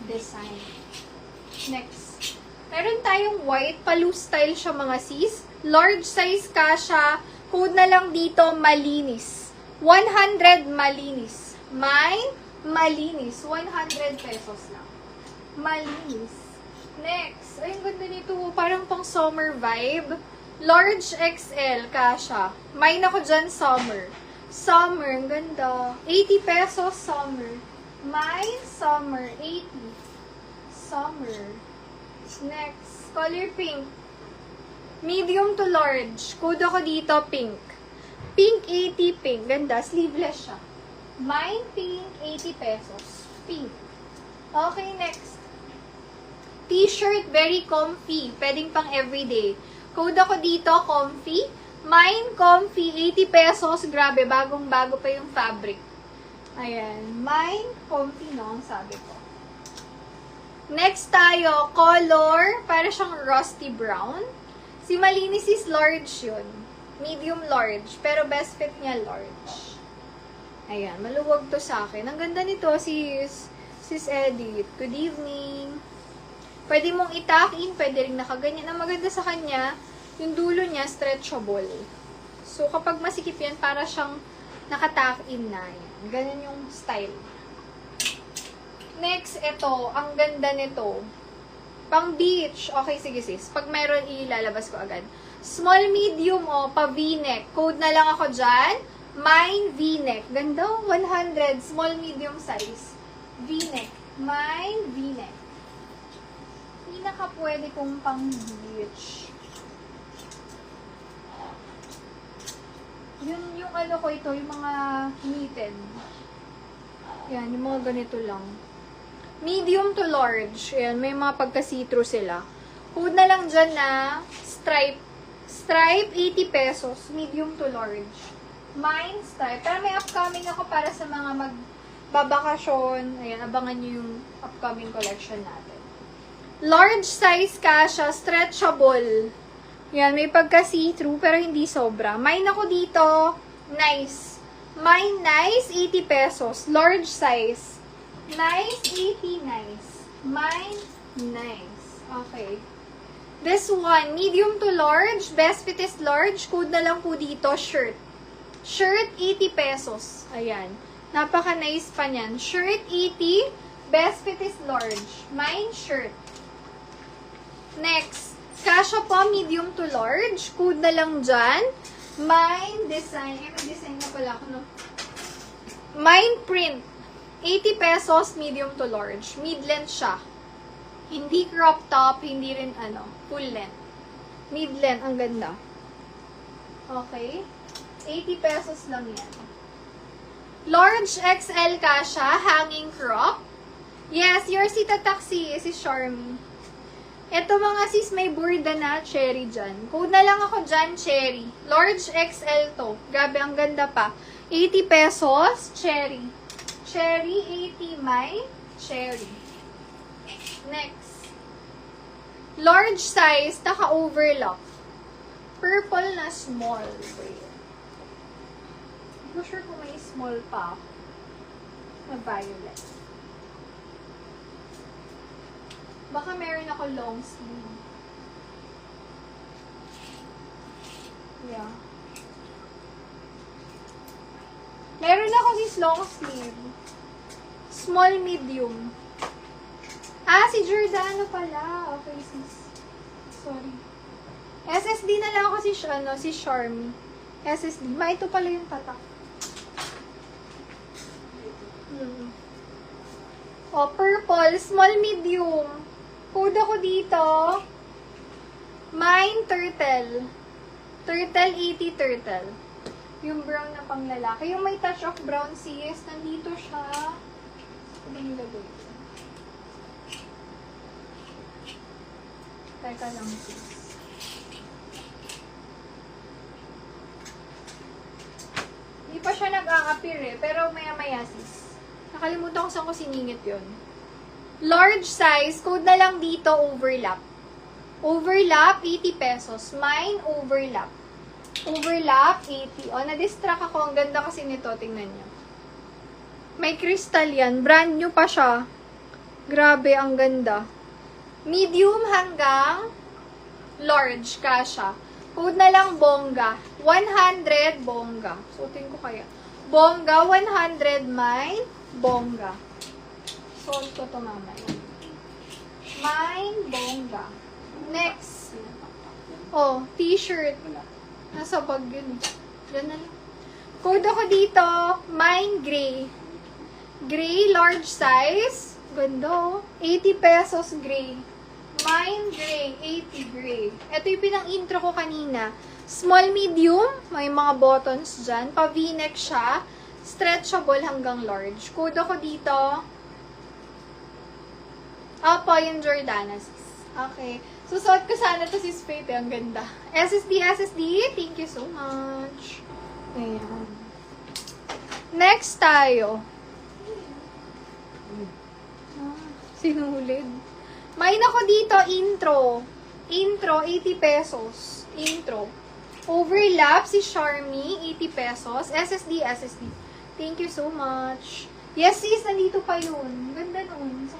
design. Next. Meron tayong white. Paloo style siya mga sis. Large size kasha. Code na lang dito, malinis. 100 malinis. Mine, malinis. 100 pesos lang. Malinis. Next. Ay, ang ganda nito. Parang pang summer vibe. Large XL, kasha. Mine ako dyan, summer. Summer, ang ganda. 80 pesos, summer. Mine, summer. 80. Summer. Next. Color pink. Medium to large. Code ako dito, pink. Pink, 80 pink. Ganda. Sleeveless siya. Mine, pink, 80 pesos. Pink. Okay, next. T-shirt, very comfy. Pwedeng pang everyday. Code ako dito, comfy. Mine, comfy, 80 pesos. Grabe, bagong-bago pa yung fabric. Ayan. Mine, comfy, no? Ang sabi ko. Next tayo, color. Para siyang rusty brown. Si malinis is large yun. Medium large. Pero best fit niya large. Ayan, maluwag to sa akin. Ang ganda nito, sis Edith. Good evening. Pwede mong i-tuck in, pwede rin nakaganyan. Ang maganda sa kanya, yung dulo niya, stretchable. So, kapag masikip yan, para siyang naka-tuck in na. Yan. Ganyan yung style. Next, ito. Ang ganda nito. Pang beach. Okay, sige sis. Pag meron, ilalabas ko agad. Small, medium, o, pa V-neck. Code na lang ako dyan. Mine, V-neck. Ganda, 100. Small, medium size. V-neck. Mine, V-neck. Pinaka pwede kong pang beach. Yun yung ano ko ito, yung mga knitted. Yan, yung mga ganito lang. Medium to large. Ayan, may mga pagka-see-through sila. Code na lang dyan na stripe. Stripe, 80 pesos. Medium to large. Mine, stripe. Pero may upcoming ako para sa mga magbabakasyon. Ayan, abangan nyo yung upcoming collection natin. Large size kasha, stretchable. Yan, may pagka-see-through pero hindi sobra. Mine ako dito, nice. Mine, nice, 80 pesos. Large size. Nice, 80, nice. Mine, nice. Okay. This one, medium to large. Best fit is large. Code na lang po dito, shirt. Shirt, 80 pesos. Ayan. Napaka-nice pa niyan. Shirt, 80. Best fit is large. Mine, shirt. Next. Kasha po, medium to large. Code na lang dyan. Mine, design. May design na pala ako, no? Mine, print. 80 pesos, medium to large. Mid-length siya. Hindi crop top, hindi rin full length. Mid-length, ang ganda. Okay? 80 pesos lang yan. Large XL kasha, hanging crop. Yes, your Sita Taxi is Charmy. Ito mga sis, may burda na cherry dyan. Code na lang ako dyan, cherry. Large XL to. Grabe, ang ganda pa. 80 pesos, cherry. Cherry, 80, may cherry. Next. Large size, naka-overlock. Purple na small. Wait. Hindi ko sure kung may small pa. Na violet. Baka meron ako long sleeve. Yeah. Meron ako this long sleeve. Small, medium. Ah, si Giordano pala. Okay, sis. Sorry. SSD na lang ako si Charmy. SSD. Ito pala yung tatak. Oh, purple. Small, medium. Code ako dito. Mine, turtle. Turtle, 80 turtle. Yung brown na pang lalaki. Yung may touch of brown sis. Nandito siya. Ano ba nilagay ko? Teka lang sis. Hindi pa siya nag-a-appear eh. Pero maya-maya sis. Nakalimutan ko saan ko siningit yun. Large size. Code na lang dito, overlap. Overlap, 80 pesos. Mine, overlap. Overlap, 80. O, na-distract ako. Ang ganda kasi nito. Tingnan nyo. May crystal yan. Brand new pa siya. Grabe, ang ganda. Medium hanggang large, kasha. Code na lang bongga. 100, bongga. Suotin ko kaya. Bongga, 100, mine, bongga. Suot ko to mamaya. Mine, bongga. Next. Oh, t-shirt. Nasa bag yun. Ganun. Code ako dito, mine gray. Gray, large size. Ganda, oh. 80 pesos gray. Mine gray, 80 gray. Ito yung pinang-intro ko kanina. Small, medium. May mga buttons dyan. Pa V-neck siya. Stretchable hanggang large. Code ako dito. Opo, yung Jordana, sis. Okay. Susuot ko sana to, sis Faith. Ang ganda. SSD. Thank you so much. Ayan. Next tayo. Sinulid. May ako dito, intro. Intro, 80 pesos. Intro. Overlap, si Charmy, 80 pesos. SSD. Thank you so much. Yes, sis, nandito pa yun. Ganda nun.